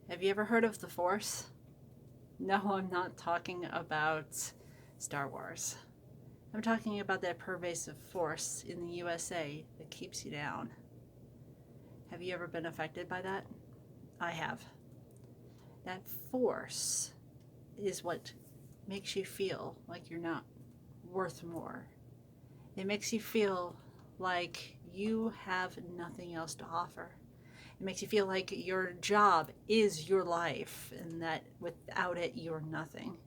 Have you ever heard of the Force? No, I'm not talking about Star Wars. I'm talking about that pervasive force in the USA that keeps you down. Have you ever been affected by that? I have. That force is what makes you feel like you're not worth more. It makes you feel like you have nothing else to offer. It makes you feel like your job is your life and that without it you're nothing.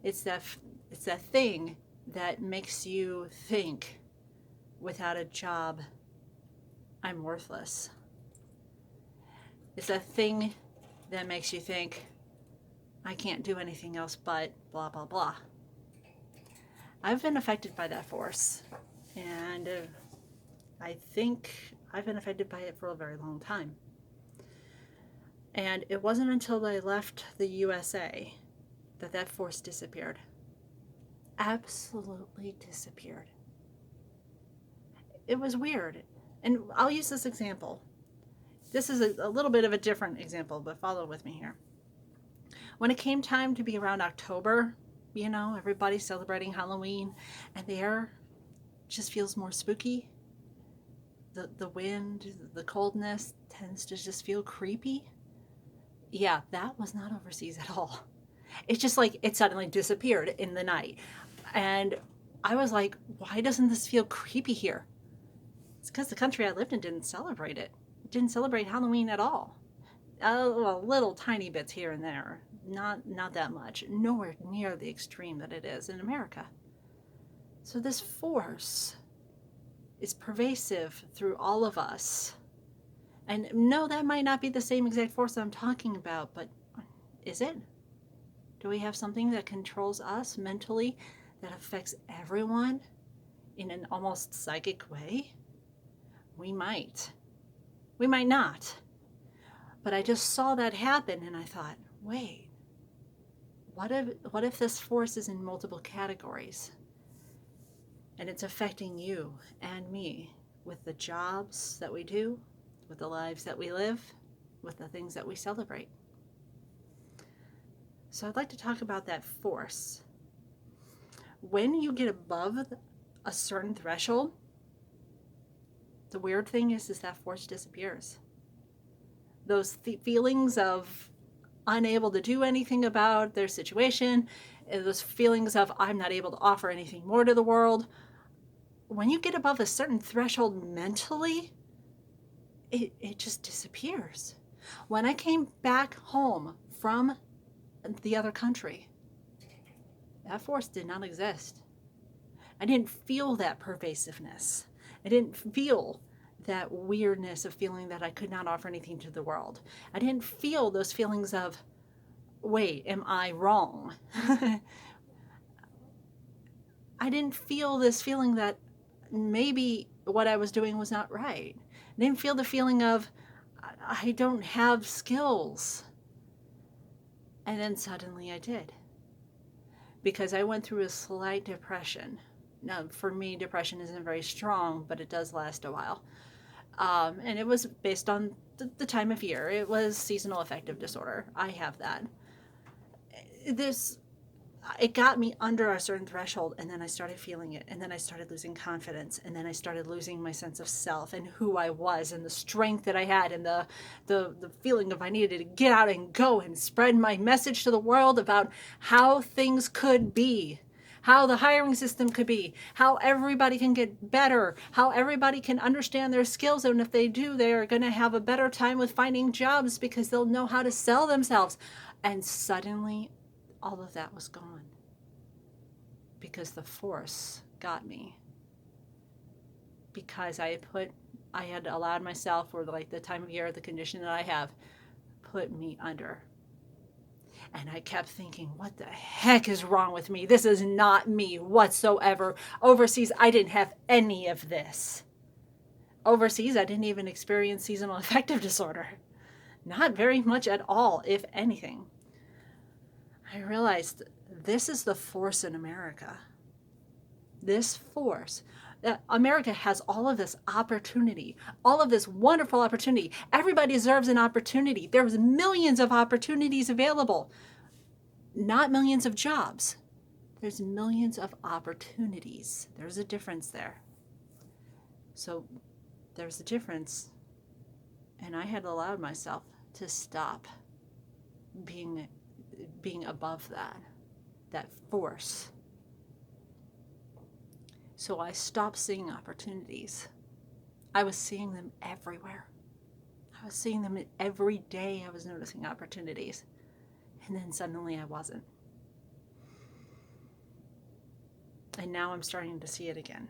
It's that it's that thing that makes you think without a job I'm worthless. It's that thing that makes you think I can't do anything else but blah blah blah. I've been affected by that force and I think I've been affected by it for a very long time. And it wasn't until I left the USA that that force disappeared. Absolutely disappeared. It was weird. And I'll use this example. This is a little bit of a different example, but follow with me here. When it came time to be around October, everybody's celebrating Halloween, and the air just feels more spooky. The wind, the coldness tends to just feel creepy. Yeah, that was not overseas at all. It's just like it suddenly disappeared in the night. And I was like, why doesn't this feel creepy here? It's because the country I lived in didn't celebrate it. It didn't celebrate Halloween at all. Well, little tiny bits here and there. Not that much. Nowhere near the extreme that it is in America. So this force is pervasive through all of us. And no, that might not be the same exact force that I'm talking about, but is it? Do we have something that controls us mentally that affects everyone in an almost psychic way? We might. We might not. But I just saw that happen and I thought, wait, what if this force is in multiple categories? And it's affecting you and me with the jobs that we do, with the lives that we live, with the things that we celebrate. So I'd like to talk about that force. When you get above a certain threshold, the weird thing is that force disappears. Those feelings of unable to do anything about their situation, those feelings of I'm not able to offer anything more to the world, when you get above a certain threshold mentally, it just disappears. When I came back home from the other country, that force did not exist. I didn't feel that pervasiveness. I didn't feel that weirdness of feeling that I could not offer anything to the world. I didn't feel those feelings of, wait, am I wrong? I didn't feel this feeling that maybe what I was doing was not right. I didn't feel the feeling of, I don't have skills. And then suddenly I did. Because I went through a slight depression. Now, for me, depression isn't very strong, but it does last a while. And it was based on the time of year. It was seasonal affective disorder. I have that. It got me under a certain threshold, and then I started feeling it, and then I started losing confidence, and then I started losing my sense of self and who I was and the strength that I had and the feeling of I needed to get out and go and spread my message to the world about how things could be, how the hiring system could be, how everybody can get better, how everybody can understand their skills, and if they do, they are going to have a better time with finding jobs because they'll know how to sell themselves. And suddenly all of that was gone because the force got me, because I had allowed myself, or like the time of year, the condition that I have, put me under. And I kept thinking, what the heck is wrong with me? This is not me whatsoever. Overseas, I didn't have any of this. Overseas, I didn't even experience seasonal affective disorder. Not very much at all, if anything. I realized this is the force in America. This force, America has all of this opportunity, all of this wonderful opportunity. Everybody deserves an opportunity. There's millions of opportunities available, not millions of jobs. There's millions of opportunities. There's a difference there. So there's a difference. And I had allowed myself to stop being above that force. So I stopped seeing opportunities. I was seeing them everywhere. I was seeing them every day. I was noticing opportunities. And then suddenly I wasn't. And now I'm starting to see it again.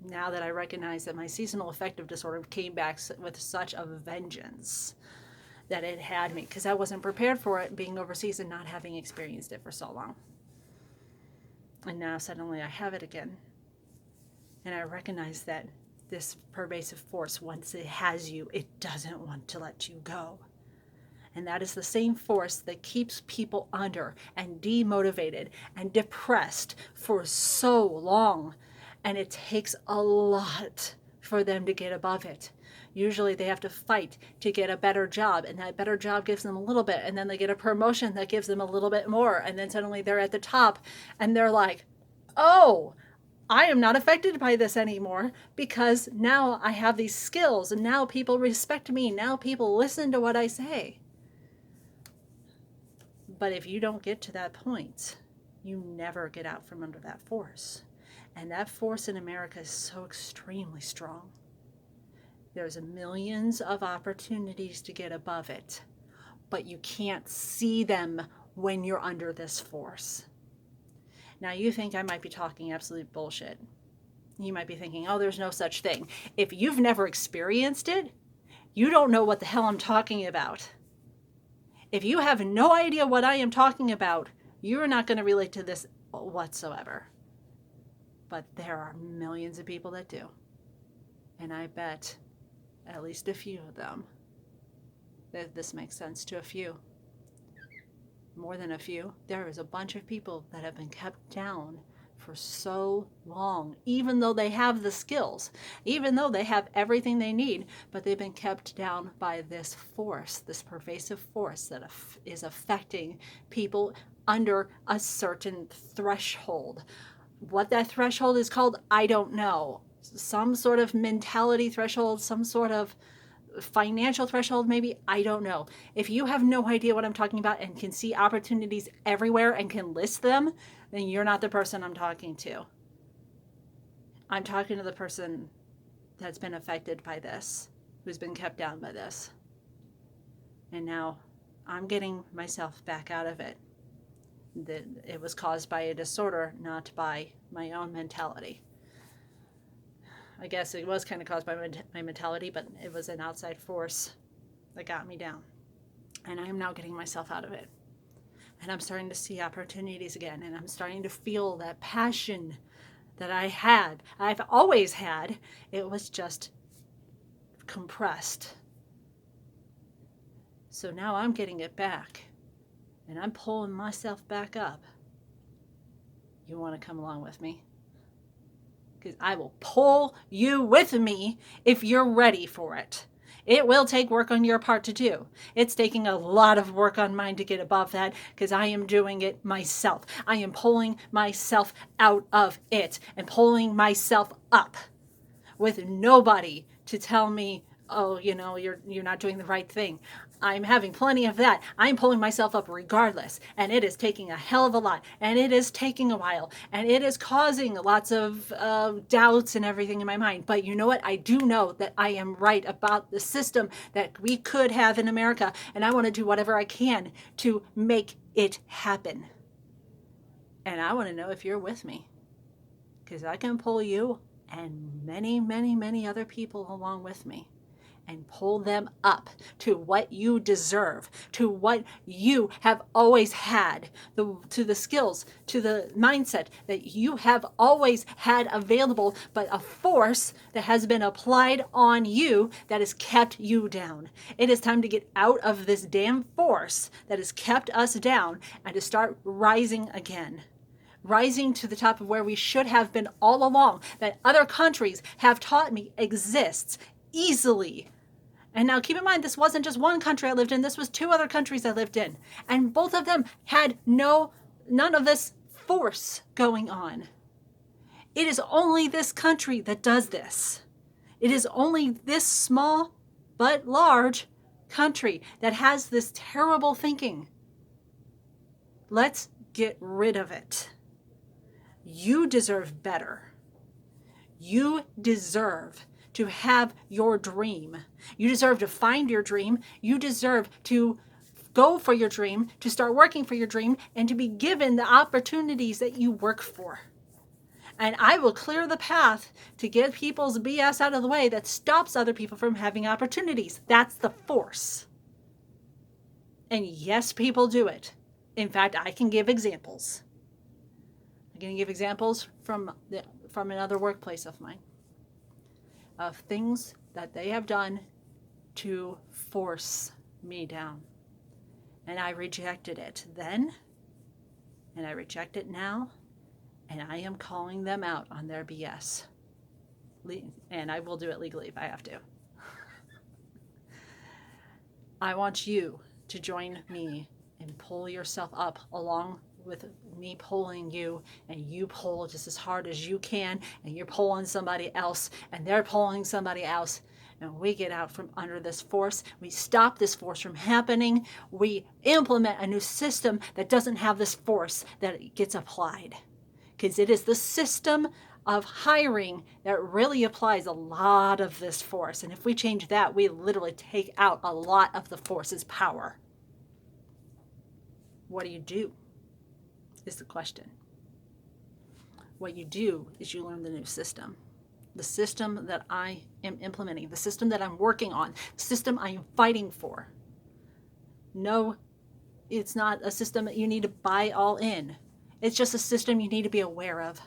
Now that I recognize that my seasonal affective disorder came back with such a vengeance that it had me, because I wasn't prepared for it, being overseas and not having experienced it for so long. And now suddenly I have it again. And I recognize that this pervasive force, once it has you, it doesn't want to let you go. And that is the same force that keeps people under and demotivated and depressed for so long. And it takes a lot for them to get above it. Usually they have to fight to get a better job, and that better job gives them a little bit, and then they get a promotion that gives them a little bit more, and then suddenly they're at the top, and they're like, oh, I am not affected by this anymore, because now I have these skills, and now people respect me, now people listen to what I say. But if you don't get to that point, you never get out from under that force. And that force in America is so extremely strong. There's millions of opportunities to get above it, but you can't see them when you're under this force. Now you think I might be talking absolute bullshit. You might be thinking, oh, there's no such thing. If you've never experienced it, you don't know what the hell I'm talking about. If you have no idea what I am talking about, you're not going to relate to this whatsoever. But there are millions of people that do. And I bet at least a few of them that this makes sense to a few. More than a few. There is a bunch of people that have been kept down for so long, even though they have the skills, even though they have everything they need, but they've been kept down by this force, this pervasive force that is affecting people under a certain threshold. What that threshold is called, I don't know. Some sort of mentality threshold, some sort of financial threshold, maybe, I don't know. If you have no idea what I'm talking about and can see opportunities everywhere and can list them, then you're not the person I'm talking to. I'm talking to the person that's been affected by this, who's been kept down by this. And now I'm getting myself back out of it. It was caused by a disorder, not by my own mentality. I guess it was kind of caused by my mentality, but it was an outside force that got me down. And I am now getting myself out of it. And I'm starting to see opportunities again. And I'm starting to feel that passion that I've always had. It was just compressed. So now I'm getting it back. And I'm pulling myself back up. You want to come along with me? Because I will pull you with me if you're ready for it. It will take work on your part to do. It's taking a lot of work on mine to get above that, because I am doing it myself. I am pulling myself out of it and pulling myself up with nobody to tell me, oh, you're not doing the right thing. I'm having plenty of that. I'm pulling myself up regardless. And it is taking a hell of a lot. And it is taking a while. And it is causing lots of doubts and everything in my mind. But you know what? I do know that I am right about the system that we could have in America. And I want to do whatever I can to make it happen. And I want to know if you're with me. Because I can pull you and many, many, many other people along with me. And pull them up to what you deserve, to what you have always had, to the skills, to the mindset that you have always had available, but a force that has been applied on you that has kept you down. It is time to get out of this damn force that has kept us down and to start rising again. rising to the top of where we should have been all along, that other countries have taught me exists easily. And now keep in mind, this wasn't just one country I lived in, this was 2 other countries I lived in. And both of them had none of this force going on. It is only this country that does this. It is only this small but large country that has this terrible thinking. Let's get rid of it. You deserve better. You deserve to have your dream. You deserve to find your dream. You deserve to go for your dream, to start working for your dream, and to be given the opportunities that you work for. And I will clear the path to get people's BS out of the way that stops other people from having opportunities. That's the force. And yes, people do it. In fact, I can give examples. I'm going to give examples from another workplace of mine, of things that they have done to force me down. And I rejected it then, and I reject it now, and I am calling them out on their BS. And I will do it legally if I have to. I want you to join me and pull yourself up along with me pulling you, and you pull just as hard as you can, and you're pulling somebody else, and they're pulling somebody else, and we get out from under this force. We stop this force from happening. We implement a new system that doesn't have this force that gets applied, because it is the system of hiring that really applies a lot of this force. And if we change that, we literally take out a lot of the force's power. What do? Is the question. What you do is you learn the new system. The system that I am implementing, the system that I'm working on, the system I am fighting for. No, it's not a system that you need to buy all in. It's just a system you need to be aware of.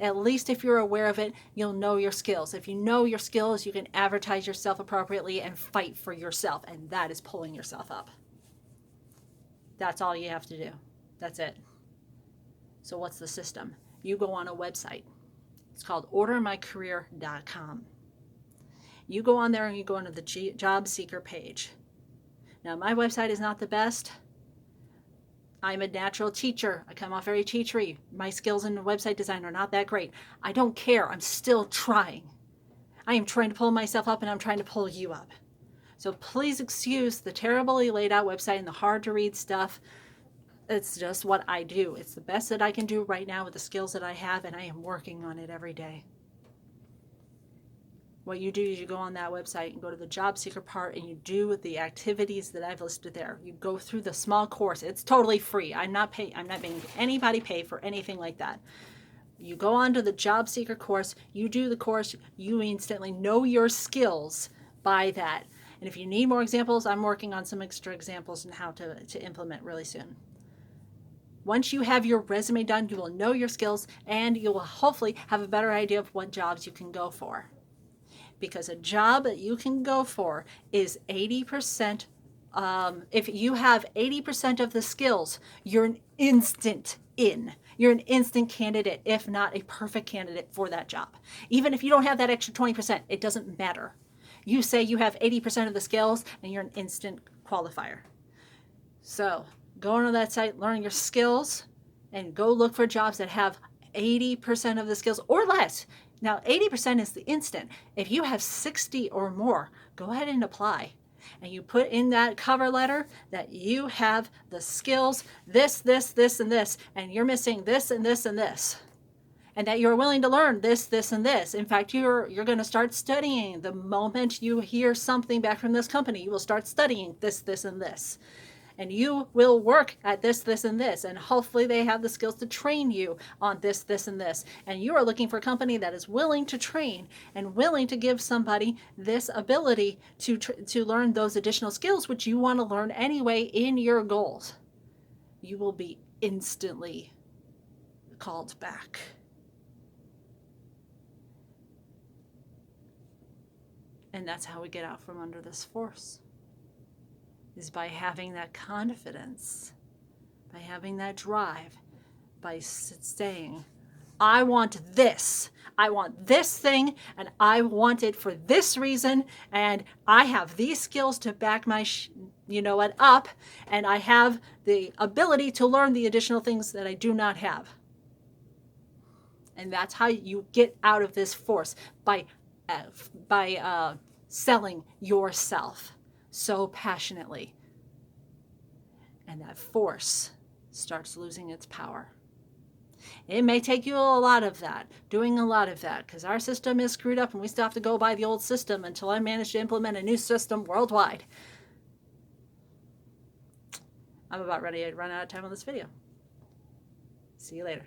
At least if you're aware of it, you'll know your skills. If you know your skills, you can advertise yourself appropriately and fight for yourself. And that is pulling yourself up. That's all you have to do. That's it. So what's the system? You go on a website. It's called ordermycareer.com. You go on there and you go into the job seeker page. Now, my website is not the best. I'm a natural teacher. I come off very teachery. My skills in website design are not that great. I don't care. I'm still trying. I am trying to pull myself up, and I'm trying to pull you up. So please excuse the terribly laid out website and the hard to read stuff. It's just what I do. It's the best that I can do right now with the skills that I have, and I am working on it every day. What you do is you go on that website and go to the job seeker part, and you do the activities that I've listed there. You go through the small course. It's totally free. I'm not making anybody pay for anything like that. You go on to the job seeker course, you do the course, you instantly know your skills by that. And if you need more examples, I'm working on some extra examples on how to implement really soon. Once you have your resume done, you will know your skills, and you will hopefully have a better idea of what jobs you can go for. Because a job that you can go for is 80%. If you have 80% of the skills, you're an instant in. You're an instant candidate, if not a perfect candidate for that job. Even if you don't have that extra 20%, it doesn't matter. You say you have 80% of the skills, and you're an instant qualifier. So go onto that site, learn your skills, and go look for jobs that have 80% of the skills or less. Now, 80% is the instant. If you have 60 or more, go ahead and apply. And you put in that cover letter that you have the skills, this, and this, and you're missing this and this and this. And that you're willing to learn this, and this. In fact, you're going to start studying. The moment you hear something back from this company, you will start studying this, and this. And you will work at this, and this. And hopefully they have the skills to train you on this, and this. And you are looking for a company that is willing to train and willing to give somebody this ability to learn those additional skills, which you want to learn anyway in your goals. You will be instantly called back. And that's how we get out from under this force. Is by having that confidence, by having that drive, by saying, I want this. I want this thing, and I want it for this reason, and I have these skills to back my, up, and I have the ability to learn the additional things that I do not have. And that's how you get out of this force, by selling yourself so passionately. And that force starts losing its power. It may take you doing a lot of that, because our system is screwed up and we still have to go by the old system until I manage to implement a new system worldwide. I'm about ready to run out of time on this video. See you later.